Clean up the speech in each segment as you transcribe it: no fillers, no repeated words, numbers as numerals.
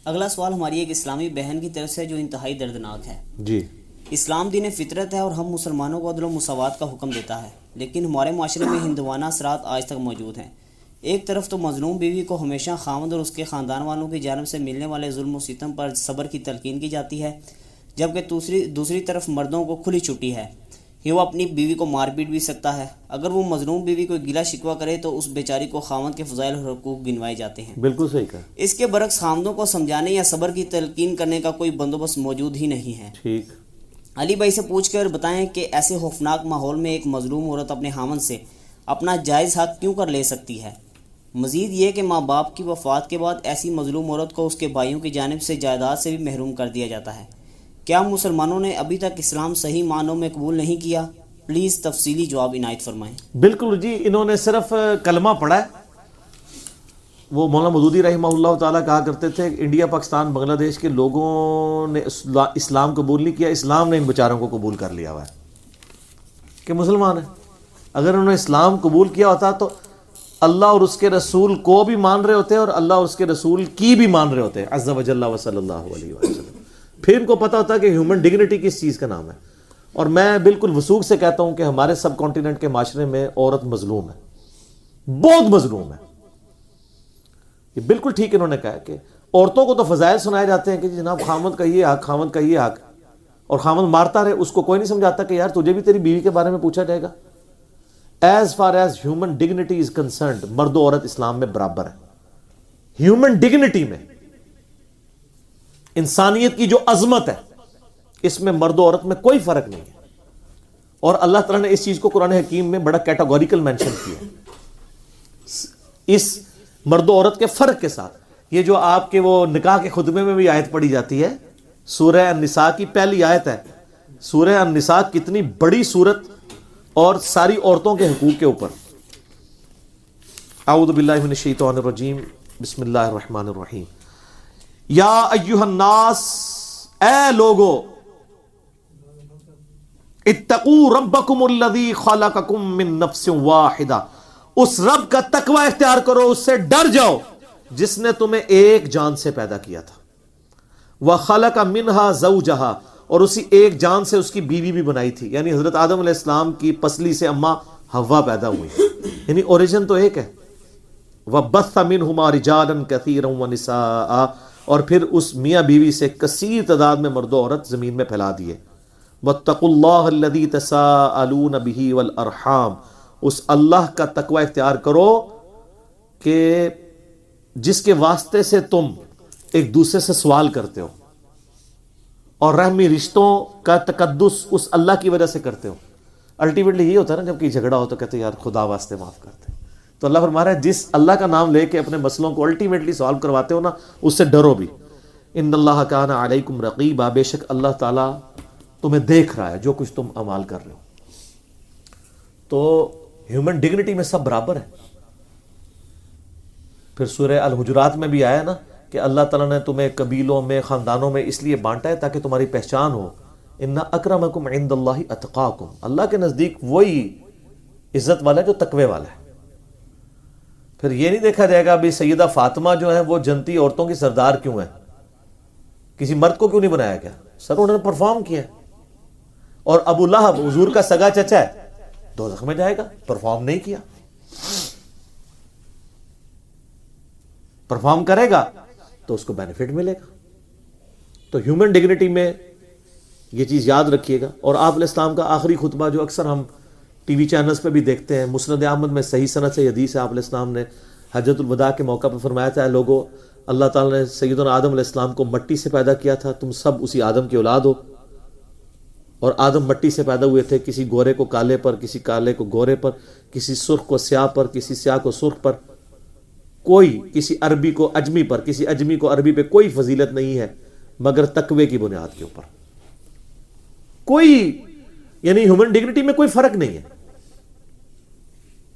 اگلا سوال ہماری ایک اسلامی بہن کی طرف سے جو انتہائی دردناک ہے. جی. اسلام دین فطرت ہے اور ہم مسلمانوں کو عدل و مساوات کا حکم دیتا ہے، لیکن ہمارے معاشرے میں ہندوانہ اثرات آج تک موجود ہیں. ایک طرف تو مظلوم بیوی کو ہمیشہ خاوند اور اس کے خاندان والوں کی جانب سے ملنے والے ظلم و ستم پر صبر کی تلقین کی جاتی ہے، جبکہ دوسری طرف مردوں کو کھلی چھٹی ہے کہ وہ اپنی بیوی کو مار پیٹ بھی سکتا ہے. اگر وہ مظلوم بیوی کو گلا شکوہ کرے تو اس بیچاری کو خاوند کے فضائل اور حقوق گنوائے جاتے ہیں. بالکل صحیح کہا. اس کے برعکس خاوندوں کو سمجھانے یا صبر کی تلقین کرنے کا کوئی بندوبست موجود ہی نہیں ہے. ٹھیک. علی بھائی سے پوچھ کر بتائیں کہ ایسے خوفناک ماحول میں ایک مظلوم عورت اپنے خاوند سے اپنا جائز حق کیوں کر لے سکتی ہے؟ مزید یہ کہ ماں باپ کی وفات کے بعد ایسی مظلوم عورت کو اس کے بھائیوں کی جانب سے جائیداد سے بھی محروم کر دیا جاتا ہے. کیا مسلمانوں نے ابھی تک اسلام صحیح معنوں میں قبول نہیں کیا؟ پلیز تفصیلی جواب عنایت فرمائیں. بالکل جی، انہوں نے صرف کلمہ پڑھا ہے. وہ مولانا مودودی رحمہ اللہ تعالیٰ کہا کرتے تھے انڈیا پاکستان بنگلہ دیش کے لوگوں نے اسلام قبول نہیں کیا، اسلام نے ان بیچاروں کو قبول کر لیا ہوا ہے کہ مسلمان ہیں. اگر انہوں نے اسلام قبول کیا ہوتا تو اللہ اور اس کے رسول کو بھی مان رہے ہوتے اور اللہ اور اس کے رسول کی بھی مان رہے ہوتے عز و جل و صلی اللہ علیہ وسلم. پھر ان کو پتہ ہوتا ہے کہ ہیومن ڈگنیٹی کس چیز کا نام ہے. اور میں بالکل وثوق سے کہتا ہوں کہ ہمارے سب کانٹیننٹ کے معاشرے میں عورت مظلوم ہے، بہت مظلوم ہے. یہ بالکل ٹھیک انہوں نے کہا کہ عورتوں کو تو فضائل سنائے جاتے ہیں کہ جناب خاوند کا یہ حق، خاوند کا یہ حق، اور خاوند مارتا رہے. اس کو کوئی نہیں سمجھاتا کہ یار تجھے بھی تیری بیوی کے بارے میں پوچھا جائے گا. As far as human dignity is concerned, مرد و عورت اسلام میں برابر ہے. ہیومن ڈگنیٹی میں، انسانیت کی جو عظمت ہے، اس میں مرد و عورت میں کوئی فرق نہیں ہے. اور اللہ تعالیٰ نے اس چیز کو قرآن حکیم میں بڑا کیٹاگوریکل مینشن کیا اس مرد و عورت کے فرق کے ساتھ. یہ جو آپ کے وہ نکاح کے خطبے میں بھی آیت پڑھی جاتی ہے، سورہ النساء کی پہلی آیت ہے. سورہ النساء کتنی بڑی سورت اور ساری عورتوں کے حقوق کے اوپر. اعوذ باللہ من الشیطان الرجیم، بسم اللہ الرحمن الرحیم. یا ایھا الناس، اے لوگو، اتقوا ربکم الذی خلقکم من نفس واحدہ، اس رب کا تقوی اختیار کرو، اس سے ڈر جاؤ جس نے تمہیں ایک جان سے پیدا کیا تھا. وخلق منہا زوجہا، اور اسی ایک جان سے اس کی بیوی بھی بنائی تھی، یعنی حضرت آدم علیہ السلام کی پسلی سے اماں حوا پیدا ہوئی، یعنی اوریجن تو ایک ہے. وبث منہما رجالا کثیرا ونساء، اور پھر اس میاں بیوی سے کثیر تعداد میں مرد و عورت زمین میں پھیلا دیے. واتقوا اللہ الذی تساءلون بہ والارحام، اس اللہ کا تقوی اختیار کرو کہ جس کے واسطے سے تم ایک دوسرے سے سوال کرتے ہو، اور رحمی رشتوں کا تقدس اس اللہ کی وجہ سے کرتے ہو. الٹیمیٹلی یہی ہوتا ہے نا، جب کوئی جھگڑا ہو تو کہتے ہیں یار خدا واسطے معاف کرتے. تو اللہ فرما رہا ہے جس اللہ کا نام لے کے اپنے مسئلوں کو الٹیمیٹلی سالو کرواتے ہو نا، اس سے ڈرو بھی. ان اللہ کان علیکم رقیبا، بے شک اللہ تعالیٰ تمہیں دیکھ رہا ہے جو کچھ تم اعمال کر رہے ہو. تو ہیومن ڈگنیٹی میں سب برابر ہے. پھر سورہ الحجرات میں بھی آیا نا کہ اللہ تعالیٰ نے تمہیں قبیلوں میں، خاندانوں میں اس لیے بانٹا ہے تاکہ تمہاری پہچان ہو. ان اکرمکم عند اللہ اتقاکم، اللہ کے نزدیک وہی عزت والا ہے جو تقوی والا ہے. پھر یہ نہیں دیکھا جائے گا ابھی سیدہ فاطمہ جو ہے وہ جنتی عورتوں کی سردار کیوں ہے، کسی مرد کو کیوں نہیں بنایا گیا؟ سر انہوں نے پرفارم کیا. اور ابو لہب حضور کا سگا چچا ہے، دوزخ میں جائے گا، پرفارم نہیں کیا. پرفارم کرے گا تو اس کو بینیفٹ ملے گا. تو ہیومن ڈگنیٹی میں یہ چیز یاد رکھیے گا. اور آپ علیہ السلام کا آخری خطبہ جو اکثر ہم ٹی وی چینلز پہ بھی دیکھتے ہیں، مسند احمد میں صحیح سند سے حدیث ہے، آپ علیہ السلام نے حجۃ الوداع کے موقع پہ فرمایا تھا، لوگوں، اللہ تعالیٰ نے سیدنا آدم علیہ السلام کو مٹی سے پیدا کیا تھا، تم سب اسی آدم کی اولاد ہو. اور آدم مٹی سے پیدا ہوئے تھے، کسی گورے کو کالے پر، کسی کالے کو گورے پر، کسی سرخ کو سیاہ پر، کسی سیاہ کو سرخ پر. کوئی کسی عربی کو اجمی پر، کسی اجمی کو عربی پہ کوئی فضیلت نہیں ہے مگر تقوی کی بنیاد کے اوپر. کوئی یعنی ہیومن ڈگنیٹی میں کوئی فرق نہیں ہے،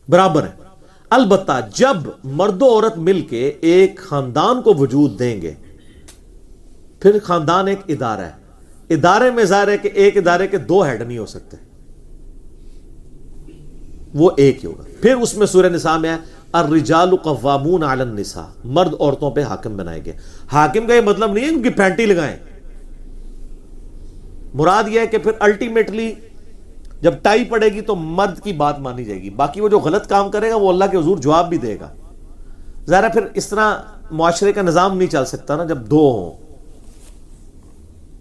برابر ہے. البتہ جب مرد و عورت مل کے ایک خاندان کو وجود دیں گے، پھر خاندان ایک ادارہ ہے. ادارے میں ظاہر ہے کہ ایک ادارے کے دو ہیڈ نہیں ہو سکتے، وہ ایک ہی ہوگا. پھر اس میں سورہ نساء میں ہے الرجال قوامون علی النساء، مرد عورتوں پہ حاکم بنائے گئے. حاکم کا یہ مطلب نہیں ہے ان کی پینٹی لگائیں، مراد یہ ہے کہ پھر الٹیمیٹلی جب ٹائی پڑے گی تو مرد کی بات مانی جائے گی، باقی وہ جو غلط کام کرے گا وہ اللہ کے حضور جواب بھی دے گا. ظاہر ہے پھر اس طرح معاشرے کا نظام نہیں چل سکتا نا جب دو ہوں.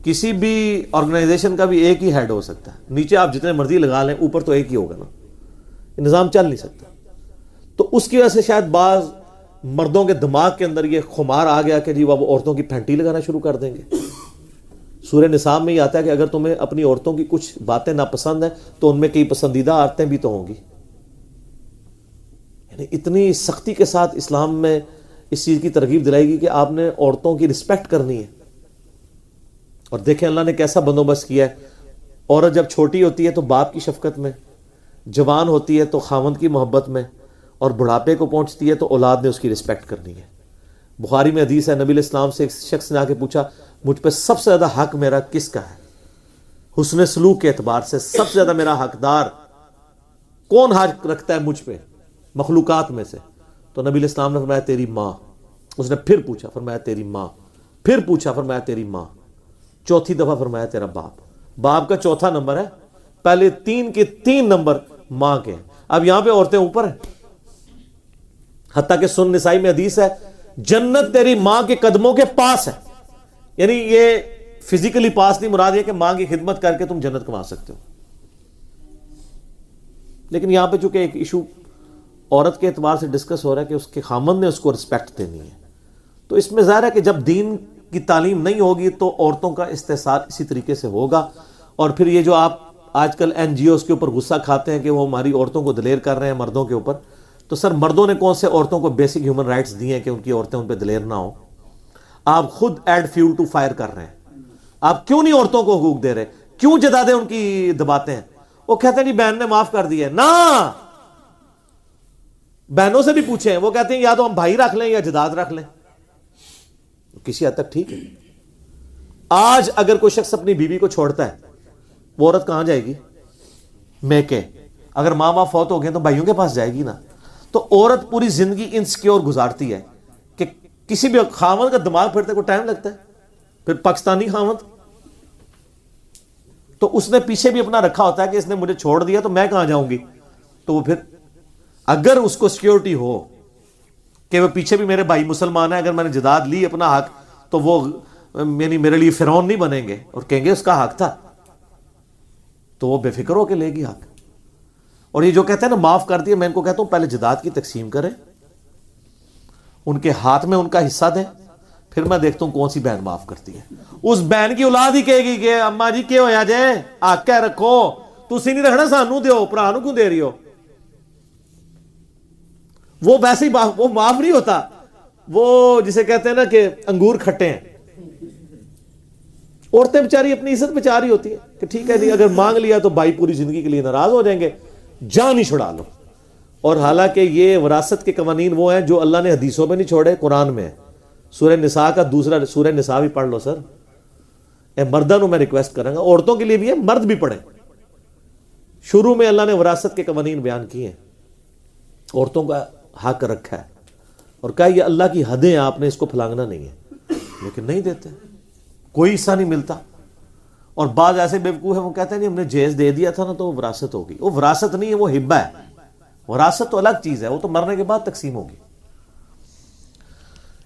کسی بھی آرگنائزیشن کا بھی ایک ہی ہیڈ ہو سکتا ہے، نیچے آپ جتنے مرضی لگا لیں اوپر تو ایک ہی ہوگا نا، یہ نظام چل نہیں سکتا. تو اس کی وجہ سے شاید بعض مردوں کے دماغ کے اندر یہ خمار آ گیا کہ جی وہ عورتوں کی پھینٹی لگانا شروع کر دیں گے. سورہ نساء میں یہ آتا ہے کہ اگر تمہیں اپنی عورتوں کی کچھ باتیں ناپسند ہیں تو ان میں کئی پسندیدہ عادتیں بھی تو ہوں گی. یعنی اتنی سختی کے ساتھ اسلام میں اس چیز کی ترغیب دلائے گی کہ آپ نے عورتوں کی رسپیکٹ کرنی ہے. اور دیکھیں اللہ نے کیسا بندوبست کیا ہے. عورت جب چھوٹی ہوتی ہے تو باپ کی شفقت میں، جوان ہوتی ہے تو خاوند کی محبت میں، اور بڑھاپے کو پہنچتی ہے تو اولاد نے اس کی رسپیکٹ کرنی ہے. بخاری میں حدیث ہے، نبی علیہ السلام سے ایک شخص نے آ کے پوچھا مجھ پہ سب سے زیادہ حق میرا کس کا ہے؟ حسن سلوک کے اعتبار سے سب سے زیادہ میرا حقدار کون حق رکھتا ہے مجھ پہ مخلوقات میں سے؟ تو نبی علیہ السلام نے فرمایا تیری ماں. اس نے پھر پوچھا، فرمایا تیری ماں. پھر پوچھا، فرمایا تیری ماں. چوتھی دفعہ فرمایا تیرا باپ. باپ کا چوتھا نمبر ہے، پہلے 3 کے 3 نمبر ماں کے ہیں. اب یہاں پہ عورتیں اوپر ہیں، حتیٰ کہ سن نسائی میں حدیث ہے جنت تیری ماں کے قدموں کے پاس ہے. یعنی یہ فزیکلی پاس نہیں، مراد یہ کہ ماں کی خدمت کر کے تم جنت کما سکتے ہو. لیکن یہاں پہ چونکہ ایک ایشو عورت کے اعتبار سے ڈسکس ہو رہا ہے کہ اس کے خامند نے اس کو رسپیکٹ دینی ہے، تو اس میں ظاہر ہے کہ جب دین کی تعلیم نہیں ہوگی تو عورتوں کا استحصال اسی طریقے سے ہوگا. اور پھر یہ جو آپ آج کل این جی اوز کے اوپر غصہ کھاتے ہیں کہ وہ ہماری عورتوں کو دلیر کر رہے ہیں مردوں کے اوپر، تو سر مردوں نے کون سے عورتوں کو بیسک ہیومن رائٹس دیے ہیں کہ ان کی عورتیں ان پہ دلیر نہ ہوں؟ آپ خود ایڈ فیول ٹو فائر کر رہے ہیں. آپ کیوں نہیں عورتوں کو حقوق دے رہے؟ کیوں جدادیں ان کی دباتے ہیں؟ وہ کہتے ہیں جی بہن نے معاف کر دیا ہے. نہ، بہنوں سے بھی پوچھیں، وہ کہتے ہیں یا تو ہم بھائی رکھ لیں یا جداد رکھ لیں. کسی حد تک ٹھیک ہے. آج اگر کوئی شخص اپنی بیوی کو چھوڑتا ہے وہ عورت کہاں جائے گی؟ میکے. اگر ماں باپ فوت ہو گئے تو بھائیوں کے پاس جائے گی نا. تو عورت پوری زندگی انسیکیور گزارتی ہے کہ کسی بھی خاوند کا دماغ پھرتے کو ٹائم لگتا ہے. پھر پاکستانی خاوند تو اس نے پیچھے بھی اپنا رکھا ہوتا ہے کہ اس نے مجھے چھوڑ دیا تو میں کہاں جاؤں گی. تو وہ پھر اگر اس کو سیکیورٹی ہو کہ وہ پیچھے بھی میرے بھائی مسلمان ہیں، اگر میں نے جداد لی اپنا حق تو وہ یعنی میرے لیے فرعون نہیں بنیں گے اور کہیں گے اس کا حق تھا، تو وہ بے فکر ہو کے لے گی حق. اور یہ جو کہتے ہیں نا معاف کر دیا، میں ان کو کہتا ہوں پہلے جداد کی تقسیم کریں، ان کے ہاتھ میں ان کا حصہ دیں، پھر میں دیکھتا ہوں کون سی بہن معاف کرتی ہے. اس بہن کی اولاد ہی کہے گی کہ اما جی کیا ہویا جے آگ کہہ رکھو تسی نہیں رکھنا سانو دیو پرا نو کیوں دے رہی ہو. وہ ویسے ہی وہ معاف نہیں ہوتا، وہ جسے کہتے ہیں نا کہ انگور کھٹے ہیں. عورتیں بیچاری اپنی عزت بچا رہی ہوتی ہے کہ ٹھیک ہے جی اگر مانگ لیا تو بھائی پوری زندگی کے لیے ناراض ہو جائیں گے، جان ہی چھڑا لو. اور حالانکہ یہ وراثت کے قوانین وہ ہیں جو اللہ نے حدیثوں میں نہیں چھوڑے، قرآن میں ہے. سورہ نساء کا دوسرا سورہ نساء بھی پڑھ لو سر. اے مردوں میں ریکویسٹ کروں گا، عورتوں کے لیے بھی ہے، مرد بھی پڑھیں. شروع میں اللہ نے وراثت کے قوانین بیان کیے ہیں، عورتوں کا حق رکھا ہے اور کہا یہ اللہ کی حدیں ہیں، آپ نے اس کو پھلانگنا نہیں ہے. لیکن نہیں دیتے، کوئی حصہ نہیں ملتا. اور بعض ایسے بیوقوف ہیں وہ کہتے ہیں نہیں ہم نے جہیز دے دیا تھا نا تو وہ وراثت ہوگی. وہ وراثت نہیں ہے، وہ ہبہ ہے. وراثت تو الگ چیز ہے، وہ تو مرنے کے بعد تقسیم ہوگی.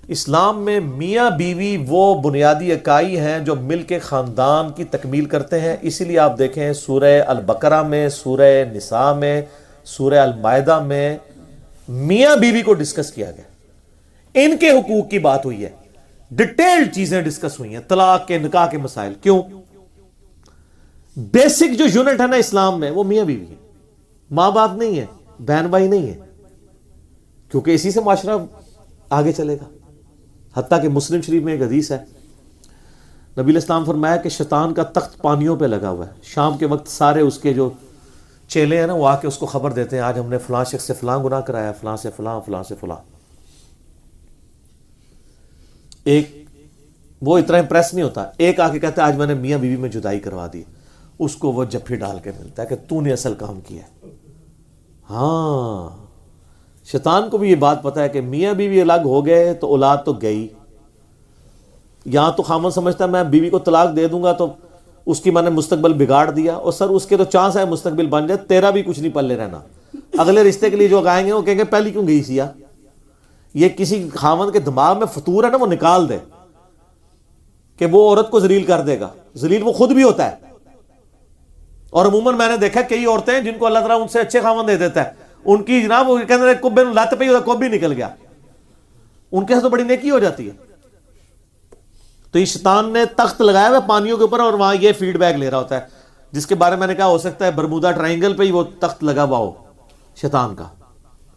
اسلام میں میاں بیوی وہ بنیادی اکائی ہیں جو مل کے خاندان کی تکمیل کرتے ہیں. اسی لیے آپ دیکھیں سورہ البقرہ میں، سورہ نساء میں، سورہ المائدہ میں میاں بیوی کو ڈسکس کیا گیا، ان کے حقوق کی بات ہوئی ہے، ڈیٹیلڈ چیزیں ڈسکس ہوئی ہیں، طلاق کے، نکاح کے مسائل. کیوں؟ بیسک جو یونٹ ہے نا اسلام میں وہ میاں بیوی ہے، ماں باپ نہیں ہے، بہن بھائی نہیں ہے، کیونکہ اسی سے معاشرہ آگے چلے گا. حتیٰ کہ مسلم شریف میں ایک حدیث ہے، نبی علیہ السلام فرمایا کہ شیطان کا تخت پانیوں پہ لگا ہوا ہے. شام کے وقت سارے اس کے جو چیلے ہیں نا وہ آ کے اس کو خبر دیتے ہیں آج ہم نے فلاں شخص سے فلاں گناہ کرایا، فلاں سے فلاں، فلاں سے فلاں. ایک وہ اتنا امپریس نہیں ہوتا، ایک آ کے کہتا ہے آج میں نے میاں بیوی میں جدائی کروا دی، اس کو وہ جفی ڈال کے ملتا ہے کہ تو نے اصل کام کیا ہے. ہاں شیطان کو بھی یہ بات پتا ہے کہ میاں بیوی الگ ہو گئے تو اولاد تو گئی. یہاں تو خامن سمجھتا ہے میں بیوی کو طلاق دے دوں گا تو اس کی میں نے مستقبل بگاڑ دیا, اور سر اس کے تو چانس ہے مستقبل بن جائے, تیرا بھی کچھ نہیں پلے رہنا. اگلے رشتے کے لیے جو آئیں گے وہ کہیں گے پہلی کیوں گئی سیا. یہ کسی خامن کے دماغ میں فطور ہے نا, وہ نکال دے کہ وہ عورت کو ذلیل کر دے گا. ذلیل وہ خود بھی ہوتا ہے, اور عموماً میں نے دیکھا کئی عورتیں ہیں جن کو اللہ تعالیٰ ان سے اچھے خامن دے دیتا ہے, ان کی جناب وہ کہتے ہیں کبے لت پہ کب بھی نکل گیا, ان کے ساتھ تو بڑی نیکی ہو جاتی ہے. تو یہ شیطان نے تخت لگایا ہوا پانیوں کے اوپر, اور وہاں یہ فیڈ بیک لے رہا ہوتا ہے, جس کے بارے میں نے کہا ہو سکتا ہے برمودا ٹرائنگل پہ ہی وہ تخت لگا ہوا ہو شیطان کا,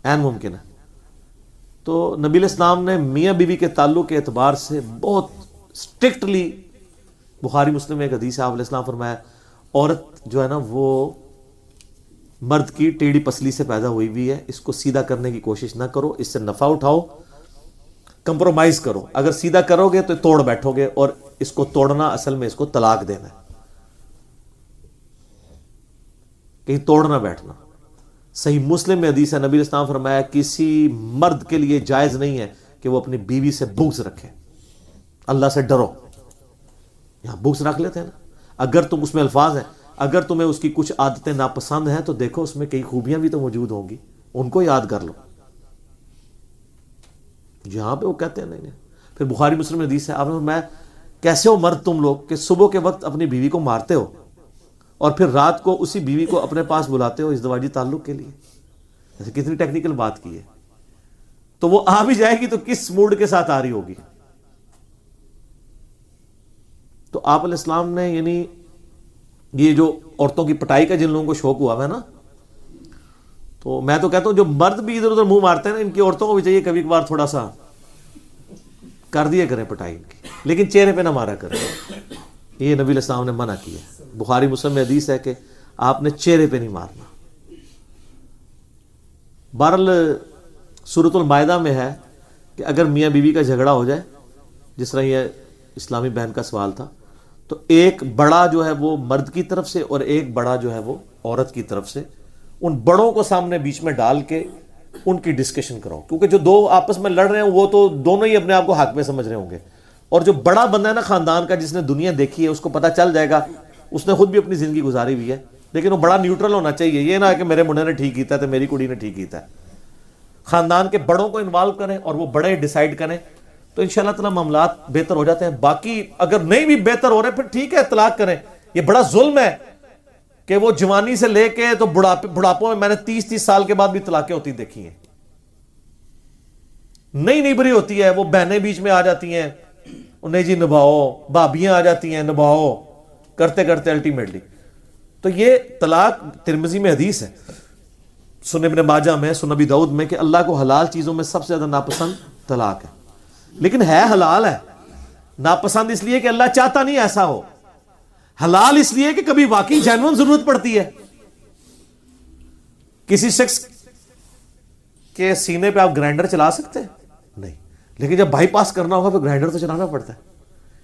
عین ممکن ہے. تو نبی علیہ السلام نے میاں بیوی کے تعلق کے اعتبار سے بہت اسٹرکٹلی, بخاری مسلم میں ایک حدیث ہے, آپ علیہ السلام فرمایا عورت جو ہے نا وہ مرد کی ٹیڑھی پسلی سے پیدا ہوئی ہوئی ہے, اس کو سیدھا کرنے کی کوشش نہ کرو, اس سے نفع اٹھاؤ, کمپرومائز کرو. اگر سیدھا کرو گے تو توڑ بیٹھو گے, اور اس کو توڑنا اصل میں اس کو طلاق دینا ہے, کہیں توڑنا بیٹھنا. صحیح مسلم میں حدیث ہے, نبی علیہ السلام فرمایا کسی مرد کے لیے جائز نہیں ہے کہ وہ اپنی بیوی سے بغض رکھے. اللہ سے ڈرو. یہاں بغض رکھ لیتے ہیں نا, اگر تم اس میں الفاظ ہیں, اگر تمہیں اس کی کچھ عادتیں ناپسند ہیں تو دیکھو اس میں کئی خوبیاں بھی تو موجود ہوں گی, ان کو یاد کر لو. جہاں پہ وہ کہتے ہیں نہیں. پھر بخاری مسلم میں حدیث ہے, آپ نے فرمایا کیسے ہو مرد تم لوگ کہ صبح کے وقت اپنی بیوی کو مارتے ہو اور پھر رات کو اسی بیوی کو اپنے پاس بلاتے ہو ازدواجی تعلق کے لیے. ایسے کتنی ٹیکنیکل بات کی ہے. تو وہ آ بھی جائے گی تو کس موڈ کے ساتھ آ رہی ہوگی. تو آپ علیہ السلام نے یعنی یہ جو عورتوں کی پٹائی کا جن لوگوں کو شوق ہوا ہے نا, تو میں تو کہتا ہوں جو مرد بھی ادھر ادھر منہ مارتے ہیں نا, ان کی عورتوں کو بھی چاہیے کبھی کبھار تھوڑا سا کر دیا کریں پٹائی ان کی, لیکن چہرے پہ نہ مارا کریں. یہ نبی علیہ السلام نے منع کیا ہے. بخاری مسلم میں حدیث ہے کہ آپ نے چہرے پہ نہیں مارنا. بہرحال سورۃ المائدہ میں ہے کہ اگر میاں بیوی کا جھگڑا ہو جائے, جس طرح یہ اسلامی بہن کا سوال تھا, تو ایک بڑا جو ہے وہ مرد کی طرف سے اور ایک بڑا جو ہے وہ عورت کی طرف سے, ان بڑوں کو سامنے بیچ میں ڈال کے ان کی ڈسکشن کراؤ, کیونکہ جو دو آپس میں لڑ رہے ہیں وہ تو دونوں ہی اپنے آپ کو حق میں سمجھ رہے ہوں گے, اور جو بڑا بندہ ہے نا خاندان کا, جس نے دنیا دیکھی ہے, اس کو پتہ چل جائے گا, اس نے خود بھی اپنی زندگی گزاری ہوئی ہے, لیکن وہ بڑا نیوٹرل ہونا چاہیے. یہ نہ کہ میرے منڈے نے ٹھیک کیتا ہے تو میری کڑی نے ٹھیک کیتا ہے. خاندان کے بڑوں کو انوالو کریں اور وہ بڑے ڈیسائیڈ کریں, تو انشاءاللہ تعالی معاملات بہتر ہو جاتے ہیں. باقی اگر نہیں بھی بہتر ہو رہے پھر ٹھیک ہے طلاق کریں. یہ بڑا ظلم ہے کہ وہ جوانی سے لے کے تو بڑھاپوں میں نے 30 سال کے بعد بھی طلاقیں ہوتی دیکھی ہیں. نہیں بری ہوتی ہے, وہ بہنیں بیچ میں آ جاتی ہیں, انہیں جی نبھاؤ, بھابیاں آ جاتی ہیں نبھاؤ, کرتے کرتے الٹیمیٹلی. تو یہ طلاق ترمذی میں حدیث ہے, سنن ابن ماجہ میں, سنن ابی داؤد میں, کہ اللہ کو حلال چیزوں میں سب سے زیادہ ناپسند طلاق ہے. لیکن ہے حلال ہے, ناپسند اس لیے کہ اللہ چاہتا نہیں ایسا ہو, حلال اس لیے کہ کبھی واقعی جینوئن ضرورت پڑتی ہے. کسی شخص کے سینے پہ آپ گرائنڈر چلا سکتے ہیں نہیں, لیکن جب بائی پاس کرنا ہوگا پھر گرائنڈر تو چلانا پڑتا ہے,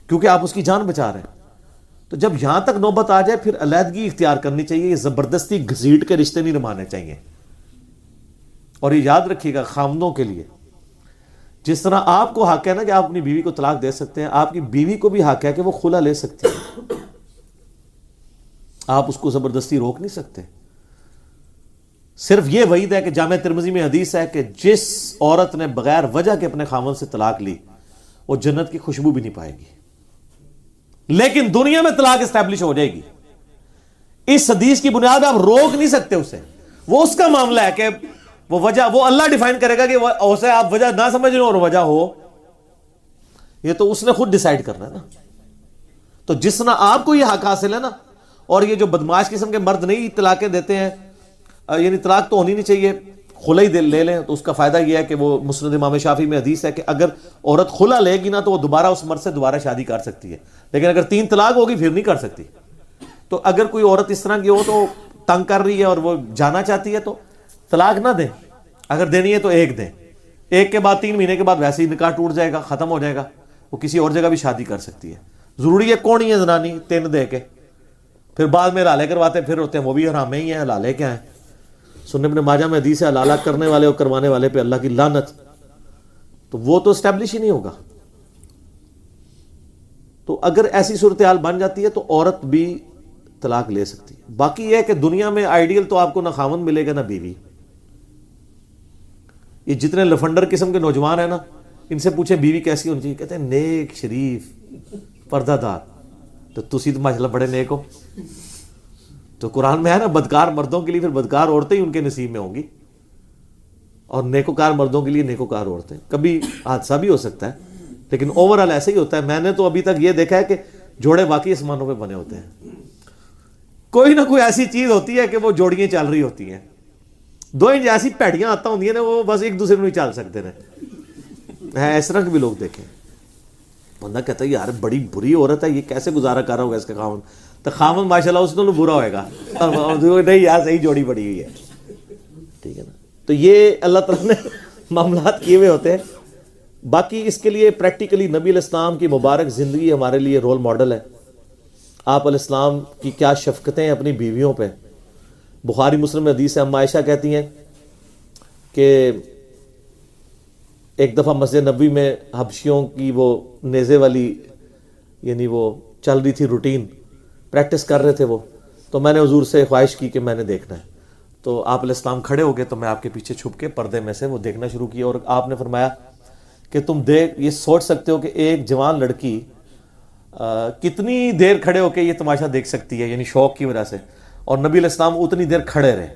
کیونکہ آپ اس کی جان بچا رہے ہیں. تو جب یہاں تک نوبت آ جائے پھر علیحدگی اختیار کرنی چاہیے. یہ زبردستی گھسیٹ کے رشتے نہیں نبھانے چاہیے. اور یہ یاد رکھیے گا خاوندوں کے لیے, جس طرح آپ کو حق ہے نا کہ آپ اپنی بیوی کو طلاق دے سکتے ہیں, آپ کی بیوی کو بھی حق ہے کہ وہ خلا لے سکتی ہے. آپ اس کو زبردستی روک نہیں سکتے. صرف یہ وعید ہے کہ جامع ترمذی میں حدیث ہے کہ جس عورت نے بغیر وجہ کے اپنے خاوند سے طلاق لی وہ جنت کی خوشبو بھی نہیں پائے گی. لیکن دنیا میں طلاق اسٹیبلش ہو جائے گی. اس حدیث کی بنیاد آپ روک نہیں سکتے اسے. وہ اس کا معاملہ ہے کہ وہ وجہ وہ اللہ ڈیفائن کرے گا کہ اسے آپ وجہ نہ سمجھ رہے اور وجہ ہو, یہ تو اس نے خود ڈیسائیڈ کرنا ہے نا. تو جس طرح آپ کو یہ حق حاصل ہے نا, اور یہ جو بدماش قسم کے مرد نہیں طلاقیں دیتے ہیں, یعنی طلاق تو ہونی نہیں چاہیے, خلا ہی لے لیں, تو اس کا فائدہ یہ ہے کہ وہ مسند امام شافعی میں حدیث ہے کہ اگر عورت خلا لے گی نا تو وہ دوبارہ اس مرد سے دوبارہ شادی کر سکتی ہے, لیکن اگر 3 طلاق ہوگی پھر نہیں کر سکتی. تو اگر کوئی عورت اس طرح کی ہو تو تنگ کر رہی ہے اور وہ جانا چاہتی ہے تو طلاق نہ دیں. اگر دینی ہے تو ایک دیں, ایک کے بعد 3 مہینے کے بعد ویسے ہی نکاح ٹوٹ جائے گا, ختم ہو جائے گا, وہ کسی اور جگہ بھی شادی کر سکتی ہے. ضروری ہے کون ہی ہے زنانی 3 دے کے پھر بعد میں لالے کرواتے پھر ہوتے ہیں وہ بھی حرام ہی ہیں, لالے کیا ہیں. سنن ابن ماجہ میں حدیث ہے حلالہ کرنے والے اور کروانے والے پہ اللہ کی لعنت، تو وہ تو اسٹیبلش ہی نہیں ہوگا. تو اگر ایسی صورتحال بن جاتی ہے تو عورت بھی طلاق لے سکتی ہے. باقی یہ ہے کہ دنیا میں آئیڈیل تو آپ کو نہ خاوند ملے گا نہ بیوی. یہ جتنے لفنڈر قسم کے نوجوان ہیں نا، ان سے پوچھیں بیوی کیسی ہونی چاہیے، کہتے ہیں نیک، شریف، پردہ دار. تو تسی تو ماشاءاللہ بڑے نیک ہو. تو قرآن میں ہے نا بدکار مردوں کے لیے پھر بدکار عورتیں ہی ان کے نصیب میں ہوں گی، اور نیکوکار مردوں کے لیے نیکوکار عورتیں. کبھی حادثہ بھی ہو سکتا ہے لیکن اوورآل ایسا ہی ہوتا ہے. میں نے تو ابھی تک یہ دیکھا ہے کہ جوڑے واقعی آسمانوں پہ بنے ہوتے ہیں. کوئی نہ کوئی ایسی چیز ہوتی ہے کہ وہ جوڑیاں چل رہی ہوتی ہیں. دو انج ایسی پیڑیاں آتا ہوتی ہیں نا، وہ بس ایک دوسرے میں نہیں چل سکتے ہیں. اس طرح کے بھی لوگ دیکھیں. بندہ کہتا ہے یار بڑی بری عورت ہے، یہ کیسے گزارا کر رہا ہوگا اس کا خاوند. تو خاوند ماشاءاللہ اس کو برا ہوئے گا، نہیں یار صحیح جوڑی پڑی ہوئی ہے. ٹھیک ہے نا. تو یہ اللہ تعالیٰ نے معاملات کیے ہوئے ہوتے ہیں. باقی اس کے لیے پریکٹیکلی نبی علیہ السلام کی مبارک زندگی ہمارے لیے رول ماڈل ہے. آپ علیہ السلام کی کیا شفقتیں اپنی بیویوں پہ. بخاری مسلم میں حدیث ہے، اما عائشہ کہتی ہیں کہ ایک دفعہ مسجد نبوی میں حبشیوں کی وہ نیزے والی یعنی وہ چل رہی تھی روٹین، پریکٹس کر رہے تھے وہ. تو میں نے حضور سے خواہش کی کہ میں نے دیکھنا ہے. تو آپ علیہ السلام کھڑے ہو گئے تو میں آپ کے پیچھے چھپ کے پردے میں سے وہ دیکھنا شروع کیا. اور آپ نے فرمایا کہ تم یہ سوچ سکتے ہو کہ ایک جوان لڑکی کتنی دیر کھڑے ہو کے یہ تماشا دیکھ سکتی ہے، یعنی شوق کی وجہ سے. اور نبی علیہ السلام اتنی دیر کھڑے رہے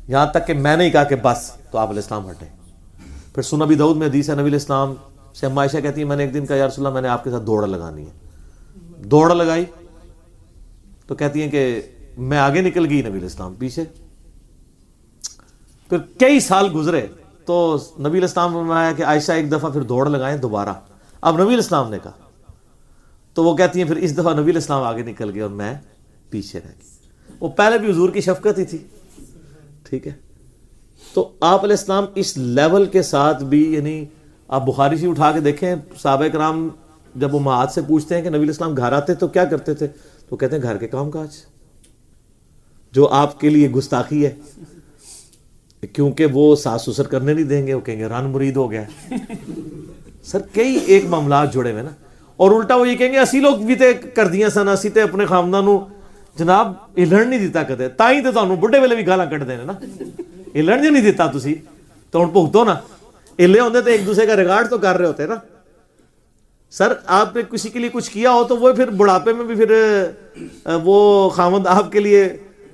یہاں تک کہ میں نے کہا کہ بس، تو آپ علیہ السلام ہٹے. پھر سنن ابی داؤد میں حدیث ہے، نبی علیہ السلام سے اما عائشہ کہتی ہے میں نے ایک دن کہا یا رسول اللہ میں نے آپ کے ساتھ دوڑ لگانی ہے. دوڑ لگائی تو کہتی ہیں کہ میں آگے نکل گئی، نبی علیہ السلام پیچھے. پھر کئی سال گزرے تو نبی علیہ السلام نے فرمایا کہ عائشہ ایک دفعہ پھر دوڑ لگائیں دوبارہ. اب نبی علیہ السلام نے کہا تو وہ کہتی ہیں پھر اس دفعہ نبی علیہ السلام آگے نکل گئے اور میں پیچھے رہ گئی. وہ پہلے بھی حضور کی شفقت ہی تھی. ٹھیک ہے. تو آپ علیہ السلام اس لیول کے ساتھ بھی، یعنی آپ بخاری سے اٹھا کے دیکھیں، صحابہ کرام جب امہات سے پوچھتے ہیں کہ نبی علیہ السلام گھر آتے تو کیا کرتے تھے، تو کہتے ہیں گھر کے کام کاج، جو آپ کے لیے گستاخی ہے کیونکہ وہ ساس سسر کرنے نہیں دیں گے، وہ کہیں گے رن مرید ہو گیا. سر کئی ایک معاملات جڑے ہوئے نا. اور الٹا وہ یہ کہیں گے اسی لوگ بھی تے کر دیاں سن، اسی تے اپنے خامدانوں جناب ہلن نہیں دیتا کدے، تائیں تے تانوں بڈھے ویلے بھی گالاں کٹ دینے نا. ہلن جو نہیں دیتا تسی تو ہن بھگتو نا. ہلے ہوندے تو ایک دوسرے کا ریگارڈ تو کر رہے ہوتے نا. سر آپ نے کسی کے لیے کچھ کیا ہو تو وہ پھر بڑھاپے میں بھی پھر وہ خامد آپ کے لیے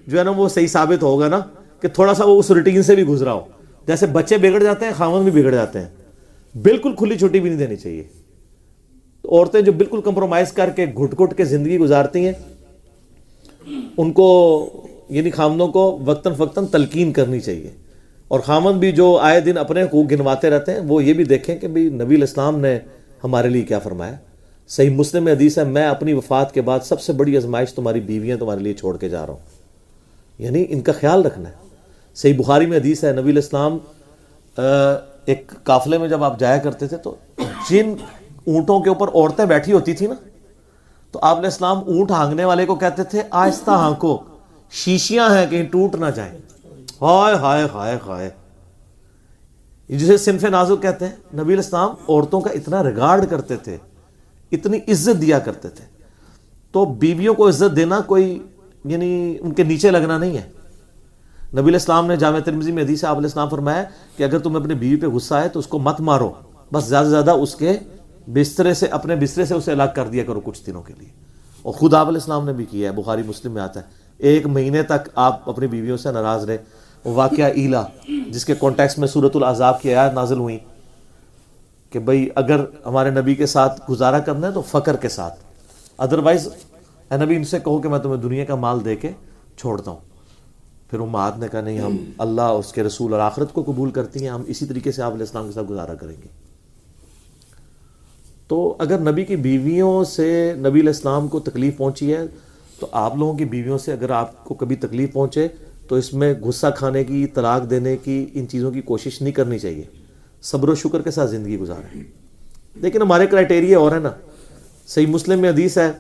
جو ہے نا وہ صحیح ثابت ہوگا نا کہ تھوڑا سا وہ اس روٹین سے بھی گزرا ہو. جیسے بچے بگڑ جاتے ہیں خامد بھی بگڑ جاتے ہیں. بالکل کھلی چھٹی بھی نہیں دینی چاہیے. عورتیں جو بالکل کمپرومائز کر کے گھٹ گھٹ کے زندگی گزارتی ہیں ان کو یعنی خامدوں کو وقتاً فوقتاً تلقین کرنی چاہیے. اور خامد بھی جو آئے دن اپنے حقوق گنواتے رہتے ہیں وہ یہ بھی دیکھیں کہ بھی نبی علیہ السلام نے ہمارے لیے کیا فرمایا. صحیح مسلم میں حدیث ہے میں اپنی وفات کے بعد سب سے بڑی آزمائش تمہاری بیویاں تمہارے لیے چھوڑ کے جا رہا ہوں، یعنی ان کا خیال رکھنا ہے. صحیح بخاری میں حدیث ہے نبی علیہ السلام ایک قافلے میں جب آپ جایا کرتے تھے تو جن اونٹوں کے اوپر عورتیں بیٹھی ہوتی تھی نا تو آپ علیہ السلام اونٹ ہانگنے والے کو کہتے تھے آہستہ ہانکو، شیشیاں ہیں کہیں ٹوٹ نہ جائیں. ہائے ہائے ہائے ہائے، جسے صنف نازک کہتے ہیں. نبی علیہ السلام عورتوں کا اتنا ریگارڈ کرتے تھے، اتنی عزت دیا کرتے تھے. تو بیویوں کو عزت دینا کوئی یعنی ان کے نیچے لگنا نہیں ہے. نبی علیہ السلام نے جامع ترمذی میں حدیث ہے آپ علیہ السلام فرمایا کہ اگر تمہیں اپنے بیوی پہ غصہ آئے تو اس کو مت مارو، بس زیادہ سے زیادہ اس کے بسترے سے اپنے بسترے سے اسے الگ کر دیا کرو کچھ دنوں کے لیے. اور خود آپ علیہ السلام نے بھی کیا ہے، بخاری مسلم میں آتا ہے 1 مہینے تک آپ اپنی بیویوں سے ناراض رہے. واقعہ ایلا جس کے کانٹیکس میں سورۃ الاحزاب کی آیات نازل ہوئی کہ بھئی اگر ہمارے نبی کے ساتھ گزارا کرنا ہے تو فقر کے ساتھ، ادروائز اے نبی ان سے کہو کہ میں تمہیں دنیا کا مال دے کے چھوڑتا ہوں. پھر امہات نے کہا نہیں، ہم اللہ اور اس کے رسول اور آخرت کو قبول کرتی ہیں، ہم اسی طریقے سے آپ علیہ السلام کے ساتھ گزارا کریں گے. تو اگر نبی کی بیویوں سے نبی علیہ السلام کو تکلیف پہنچی ہے تو آپ لوگوں کی بیویوں سے اگر آپ کو کبھی تکلیف پہنچے تو اس میں غصہ کھانے کی، طلاق دینے کی، ان چیزوں کی کوشش نہیں کرنی چاہیے. صبر و شکر کے ساتھ زندگی گزاریں. لیکن ہمارے کرائٹیریا اور ہے نا. صحیح مسلم میں حدیث ہے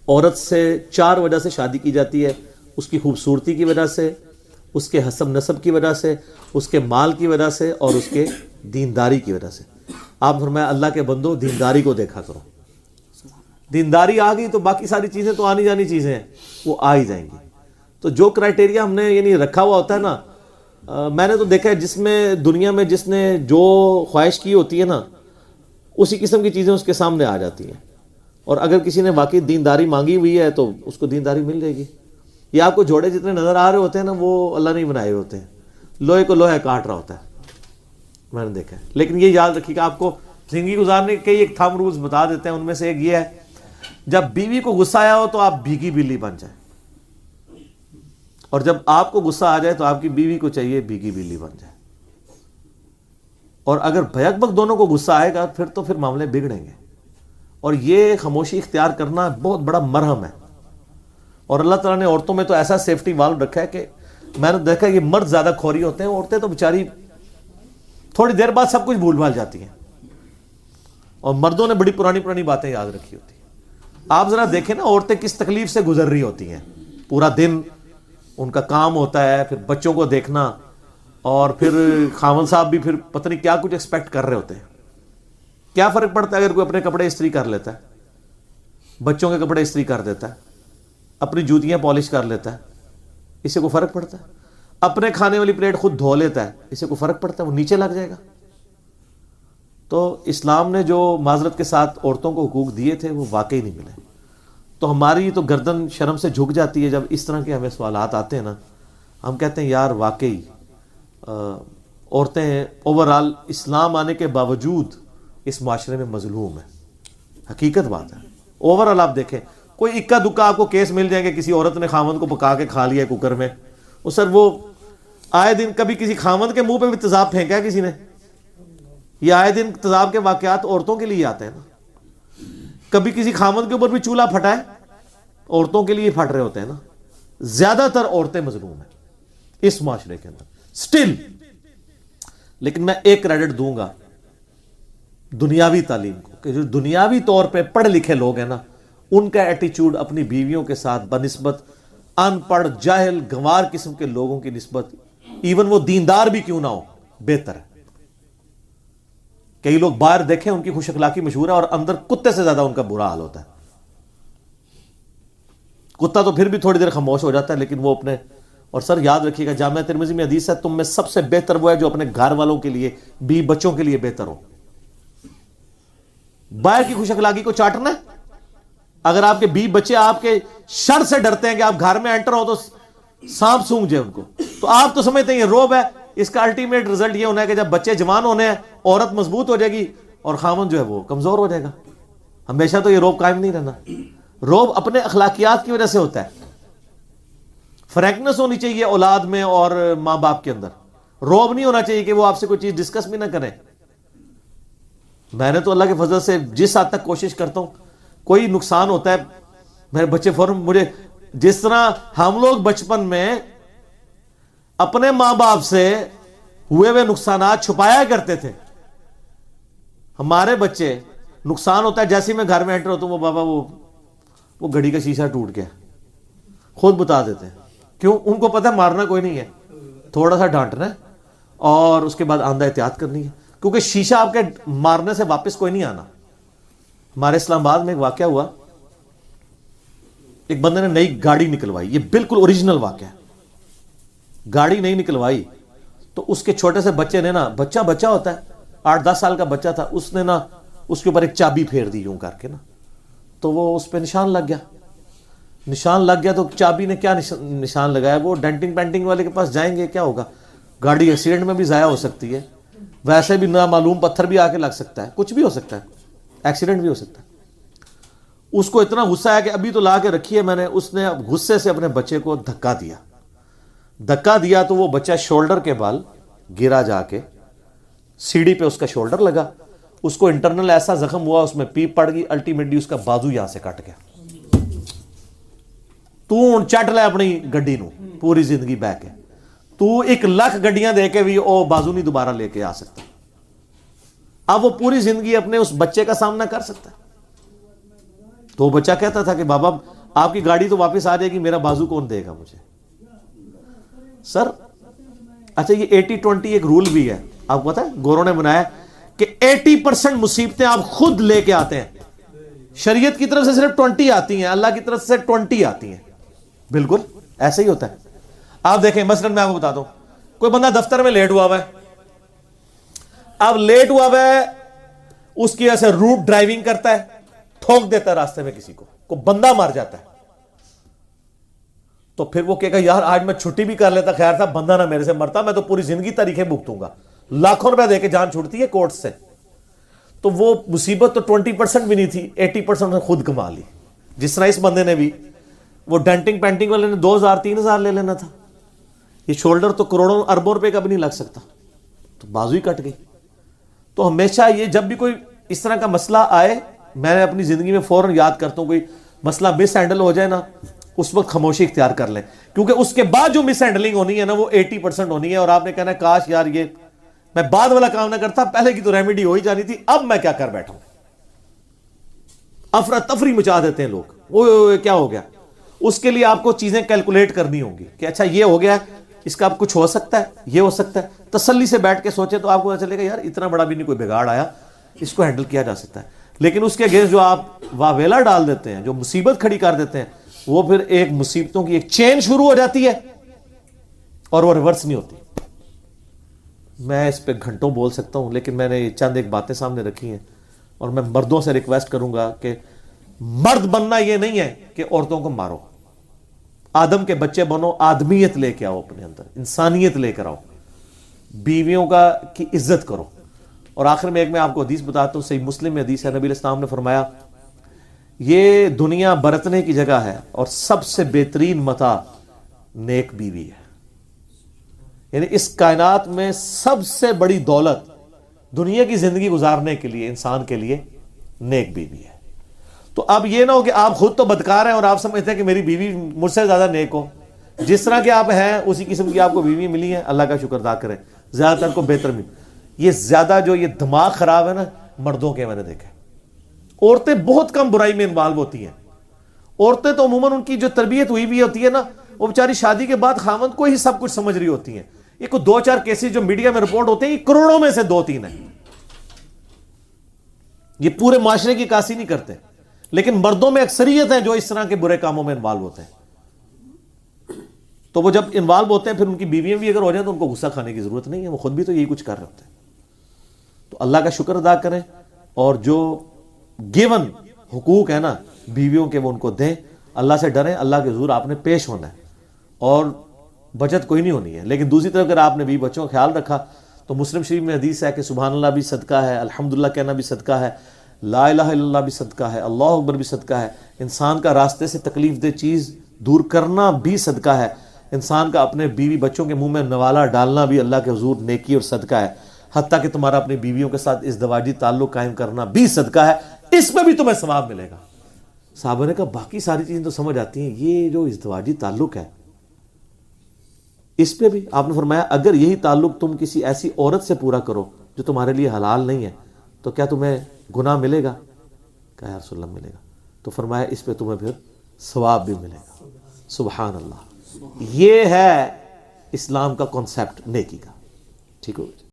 عورت سے 4 وجہ سے شادی کی جاتی ہے: اس کی خوبصورتی کی وجہ سے، اس کے حسب نسب کی وجہ سے، اس کے مال کی وجہ سے، اور اس کے دینداری کی وجہ سے۔ آپ فرمایا اللہ کے بندو دینداری کو دیکھا کرو، دینداری آ گئی تو باقی ساری چیزیں تو آنی جانی چیزیں ہیں، وہ آ ہی جائیں گی۔ تو جو کرائٹیریا ہم نے یعنی رکھا ہوا ہوتا ہے نا، میں نے تو دیکھا ہے جس میں دنیا میں جس نے جو خواہش کی ہوتی ہے نا، اسی قسم کی چیزیں اس کے سامنے آ جاتی ہیں۔ اور اگر کسی نے واقعی دینداری مانگی ہوئی ہے تو اس کو دینداری مل جائے گی۔ یہ آپ کو جوڑے جتنے نظر آ رہے ہوتے ہیں نا، وہ اللہ نہیں بنائے ہوئے ہوتے ہیں، لوہے کو لوہے کاٹ رہا ہوتا ہے، میں نے دیکھا ہے۔ لیکن یہ یاد رکھیے کہ آپ کو زندگی گزارنے کے ایک تھم رولز بتا دیتے ہیں، ان میں سے ایک یہ ہے، جب بیوی کو غصہ آیا ہو تو آپ بھیگی بلی بن جائیں، اور جب آپ کو غصہ آ جائے تو آپ کی بیوی کو چاہیے بھیگی بلی بن جائے۔ اور اگر بھیک بک دونوں کو غصہ آئے گا پھر معاملے بگڑیں گے۔ اور یہ خاموشی اختیار کرنا بہت بڑا مرہم ہے۔ اور اللہ تعالیٰ نے عورتوں میں تو ایسا سیفٹی والو رکھا ہے کہ میں نے دیکھا کہ مرد زیادہ کھوری ہوتے ہیں، عورتیں تو بیچاری تھوڑی دیر بعد سب کچھ بھول بھال جاتی ہیں، اور مردوں نے بڑی پرانی باتیں یاد رکھی ہوتی ہیں۔ آپ ذرا دیکھیں نا عورتیں کس تکلیف سے گزر رہی ہوتی ہیں، پورا دن ان کا کام ہوتا ہے، پھر بچوں کو دیکھنا، اور پھر خاوند صاحب بھی پھر پتہ نہیں کیا کچھ ایکسپیکٹ کر رہے ہوتے ہیں۔ کیا فرق پڑتا ہے اگر کوئی اپنے کپڑے استری کر لیتا ہے، بچوں کے کپڑے استری کر دیتا ہے، اپنی جوتیاں پالش کر لیتا ہے، اس سے کوئی فرق پڑتا ہے؟ اپنے کھانے والی پلیٹ خود دھو لیتا ہے، اس سے کوئی فرق پڑتا ہے؟ وہ نیچے لگ جائے گا۔ تو اسلام نے جو معذرت کے ساتھ عورتوں کو حقوق دیے تھے وہ واقعی نہیں ملے۔ تو ہماری تو گردن شرم سے جھک جاتی ہے جب اس طرح کے ہمیں سوالات آتے ہیں نا، ہم کہتے ہیں یار واقعی عورتیں اوورآل اسلام آنے کے باوجود اس معاشرے میں مظلوم ہیں، حقیقت بات ہے۔ اوورآل آپ دیکھیں، کوئی اکا دکا آپ کو کیس مل جائیں گے، کسی عورت نے خامند کو پکا کے کھا لیا ہے کوکر میں، وہ سر وہ آئے دن کبھی کسی خامند کے منہ پہ بھی تیزاب پھینکا ہے کسی نے؟ یہ آئے دن تیزاب کے واقعات عورتوں کے لیے آتے ہیں نا۔ کبھی کسی خامند کے اوپر بھی چولہا پھٹا ہے، عورتوں کے لیے پھٹ رہے ہوتے ہیں نا۔ زیادہ تر عورتیں مظلوم ہیں اس معاشرے کے اندر سٹل۔ لیکن میں ایک کریڈٹ دوں گا دنیاوی تعلیم کو، کہ جو دنیاوی طور پہ پڑھے لکھے لوگ ہیں نا، ان کا ایٹیچیوڈ اپنی بیویوں کے ساتھ بنسبت ان پڑھ جاہل گنوار قسم کے لوگوں کی نسبت، ایون وہ دیندار بھی کیوں نہ ہو، بہتر ہے۔ کئی لوگ باہر دیکھیں ان کی خوش اخلاقی مشہور ہے، اور اندر کتے سے زیادہ ان کا برا حال ہوتا ہے۔ کتا تو پھر بھی تھوڑی دیر خاموش ہو جاتا ہے، لیکن وہ اپنے، اور سر یاد رکھیے گا جامعہ ترمذی میں حدیث ہے، تم میں سب سے بہتر وہ ہے جو اپنے گھر والوں کے لیے، بیوی بچوں کے لیے بہتر ہو۔ باہر کی خوش اخلاقی کو چاٹنا ہے؟ اگر آپ کے بیوی بچے آپ کے شر سے ڈرتے ہیں کہ آپ گھر میں انٹر ہو تو سانپ سونگ جائے ان کو، تو آپ تو سمجھتے ہیں یہ روب ہے۔ اس کا الٹیمیٹ رزلٹ یہ ہونا ہے کہ جب بچے جوان ہونے ہیں، عورت مضبوط ہو جائے گی اور خامن جو ہے وہ کمزور ہو جائے گا۔ ہمیشہ تو یہ روب قائم نہیں رہنا۔ روب اپنے اخلاقیات کی وجہ سے ہوتا ہے۔ فرینکنس ہونی چاہیے اولاد میں اور ماں باپ کے اندر۔ روب نہیں ہونا چاہیے کہ وہ آپ سے کوئی چیز ڈسکس بھی نہ کریں۔ میں نے تو اللہ کے فضل سے جس حد تک کوشش کرتا ہوں، کوئی نقصان ہوتا ہے میرے بچے فوراً مجھے، جس طرح ہم لوگ بچپن میں اپنے ماں باپ سے ہوئے ہوئے نقصانات چھپایا کرتے تھے، ہمارے بچے نقصان ہوتا ہے جیسے میں گھر میں انٹر ہوتا ہوں، وہ بابا وہ گھڑی کا شیشہ ٹوٹ گیا، خود بتا دیتے ہیں۔ کیوں؟ ان کو پتہ ہے مارنا کوئی نہیں ہے، تھوڑا سا ڈانٹنا ہے اور اس کے بعد آندہ احتیاط کرنی ہے، کیونکہ شیشہ آپ کے مارنے سے واپس کوئی نہیں آنا۔ ہمارے اسلام آباد میں ایک واقعہ ہوا، ایک بندے نے نئی گاڑی نکلوائی، یہ بالکل اوریجنل واقعہ ہے، گاڑی نہیں نکلوائی تو اس کے چھوٹے سے بچے نے نا، بچہ ہوتا ہے 8-10 سال کا بچہ تھا، اس نے نا اس کے اوپر ایک چابی پھیر دی یوں کر کے نا، تو وہ اس پہ نشان لگ گیا۔ تو چابی نے کیا نشان لگایا؟ وہ ڈینٹنگ پینٹنگ والے کے پاس جائیں گے، کیا ہوگا؟ گاڑی ایکسیڈنٹ میں بھی ضائع ہو سکتی ہے، ویسے بھی نامعلوم پتھر بھی آ کے لگ سکتا ہے، کچھ بھی ہو سکتا ہے، ایکسیڈنٹ بھی ہو سکتا ہے۔ اس کو اتنا غصہ آیا کہ ابھی تو لا کے رکھی ہے میں نے، اس نے غصے سے اپنے بچے کو دھکا دیا تو وہ بچہ شولڈر کے بال گرا، جا کے سیڑھی پہ اس کا شولڈر لگا، اس کو انٹرنل ایسا زخم ہوا، اس میں پیپ پڑ گئی، الٹیمیٹلی اس کا بازو یہاں سے کٹ گیا۔ تو چٹ لے اپنی گڈی نو، پوری زندگی بہ کے تو 1 لاکھ گڈیاں دے کے بھی وہ بازو نہیں دوبارہ لے کے آ سکتا۔ اب وہ پوری زندگی اپنے اس بچے کا سامنا کر سکتا ہے؟ تو وہ بچہ کہتا تھا کہ بابا آپ کی گاڑی تو واپس آ جائے گی، میرا بازو کون دے گا مجھے؟ سر اچھا یہ 80-20 ایک رول بھی ہے، آپ کو پتا ہے گوروں نے بنایا کہ 80% مصیبتیں آپ خود لے کے آتے ہیں، شریعت کی طرف سے صرف 20 آتی ہیں، اللہ کی طرف سے 20 آتی ہیں. بالکل ایسا ہی ہوتا ہے. آپ دیکھیں مثلا میں آپ کو بتاتا ہوں، کوئی بندہ دفتر میں لیٹ ہوا ہے، اب لیٹ ہوا ہے، اس کی وجہ سے روٹ ڈرائیونگ کرتا ہے، ٹھوک دیتا ہے راستے میں کسی کو بندہ مار جاتا ہے، تو پھر وہ کہے گا یار آج میں چھٹی بھی کر لیتا، خیر تھا بندہ نہ میرے سے مرتا، میں تو پوری زندگی تاریخیں بھگتوں گا، لاکھوں روپے دے کے جان چھوٹتی ہے کورٹ سے. تو وہ مصیبت تو 20% بھی نہیں تھی، 80% نے خود کما لی. جس طرح اس بندے نے بھی، وہ ڈینٹنگ پینٹنگ والے نے 2000-3000 لے لینا تھا، یہ شولڈر تو کروڑوں اربوں روپے کا بھی نہیں لگ سکتا، تو بازو ہی کٹ گئی. تو ہمیشہ یہ جب بھی کوئی اس طرح کا مسئلہ آئے، میں اپنی زندگی میں فوراً یاد کرتا ہوں، کوئی مسئلہ مس ہینڈل ہو جائے نا، اس وقت خاموشی اختیار کر لیں، کیونکہ اس کے بعد جو مس ہینڈلنگ ہونی ہے نا وہ 80% ہونی ہے، اور آپ نے کہنا ہے کاش یار یہ میں بعد والا کام نہ کرتا، پہلے کی تو ریمیڈی ہو ہی جانی تھی، اب میں کیا کر بیٹھا ہوں. افراتفری مچا دیتے ہیں لوگ، وہ کیا ہو گیا. اس کے لیے آپ کو چیزیں کیلکولیٹ کرنی ہوں گی کہ اچھا یہ ہو گیا، اس کا اب کچھ ہو سکتا ہے، یہ ہو سکتا ہے. تسلی سے بیٹھ کے سوچے تو آپ کو پتہ چلے گا یار اتنا بڑا بھی نہیں کوئی بگاڑ آیا، اس کو ہینڈل کیا جا سکتا ہے. لیکن اس کے اگینسٹ جو آپ واویلا ڈال دیتے ہیں، جو مصیبت کھڑی کر دیتے ہیں، وہ پھر ایک مصیبتوں کی ایک چین شروع ہو جاتی ہے اور وہ ریورس نہیں ہوتی. میں اس پہ گھنٹوں بول سکتا ہوں، لیکن میں نے چند ایک باتیں سامنے رکھی ہیں، اور میں مردوں سے ریکویسٹ کروں گا کہ مرد بننا یہ نہیں ہے کہ عورتوں کو مارو، آدم کے بچے بنو، آدمیت لے کے آؤ اپنے اندر، انسانیت لے کر آؤ، بیویوں کی عزت کرو. اور آخر میں ایک میں آپ کو حدیث بتاتا ہوں، صحیح مسلم میں حدیث ہے، نبی علیہ السلام نے فرمایا یہ دنیا برتنے کی جگہ ہے اور سب سے بہترین متاع نیک بیوی ہے. یعنی اس کائنات میں سب سے بڑی دولت دنیا کی زندگی گزارنے کے لیے انسان کے لیے نیک بیوی ہے. تو اب یہ نہ ہو کہ آپ خود تو بدکار ہیں اور آپ سمجھتے ہیں کہ میری بیوی مجھ سے زیادہ نیک ہو. جس طرح کے آپ ہیں اسی قسم کی آپ کو بیوی ملی ہیں، اللہ کا شکر ادا کریں، زیادہ تر کو بہتر ملی. یہ زیادہ جو یہ دماغ خراب ہے نا مردوں کے، میں نے دیکھا عورتیں بہت کم برائی میں انوالو ہوتی ہیں. عورتیں تو عموماً ان کی جو تربیت ہوئی بھی ہوتی ہے نا، وہ بیچاری شادی کے بعد خاوند کو ہی سب کچھ سمجھ رہی ہوتی ہیں. یہ کوئی 2-4 کیسز جو میڈیا میں رپورٹ ہوتے ہیں، یہ کروڑوں میں سے 2-3 ہیں. یہ پورے معاشرے کی عکاسی نہیں کرتے، لیکن مردوں میں اکثریت ہیں جو اس طرح کے برے کاموں میں انوالو ہوتے ہیں. تو وہ جب انوالو ہوتے ہیں پھر ان کی بیویاں بھی اگر ہو جائیں تو ان کو غصہ کھانے کی ضرورت نہیں ہے، وہ خود بھی تو یہی کچھ کر رہے ہوتے ہیں. تو اللہ کا شکر ادا کریں، اور جو گیون حقوق ہے نا بیویوں کے وہ ان کو دیں. اللہ سے ڈریں، اللہ کے حضور آپ نے پیش ہونا ہے، اور بچت کوئی نہیں ہونی ہے. لیکن دوسری طرف اگر آپ نے بیوی بچوں کا خیال رکھا تو مسلم شریف میں حدیث ہے کہ سبحان اللہ بھی صدقہ ہے، الحمدللہ کہنا بھی صدقہ ہے، لا الہ الا اللہ بھی صدقہ ہے، اللہ اکبر بھی صدقہ ہے، انسان کا راستے سے تکلیف دہ چیز دور کرنا بھی صدقہ ہے، انسان کا اپنے بیوی بچوں کے منہ میں نوالا ڈالنا بھی اللہ کے حضور نیکی اور صدقہ ہے، حتیٰ کہ تمہارا اپنی بیویوں کے ساتھ ازدواجی تعلق قائم کرنا بھی صدقہ ہے، اس میں بھی تمہیں ثواب ملے گا. صحابہ نے کہا باقی ساری چیزیں تو سمجھ آتی ہیں، یہ جو ازدواجی تعلق ہے اس پہ بھی آپ نے فرمایا اگر یہی تعلق تم کسی ایسی عورت سے پورا کرو جو تمہارے لیے حلال نہیں ہے تو کیا تمہیں گناہ ملے گا؟ کہا یا رسول اللہ ملے گا. تو فرمایا اس پہ تمہیں پھر ثواب بھی ملے گا. سبحان اللہ. یہ ہے اسلام کا کانسیپٹ نیکی کا. ٹھیک ہو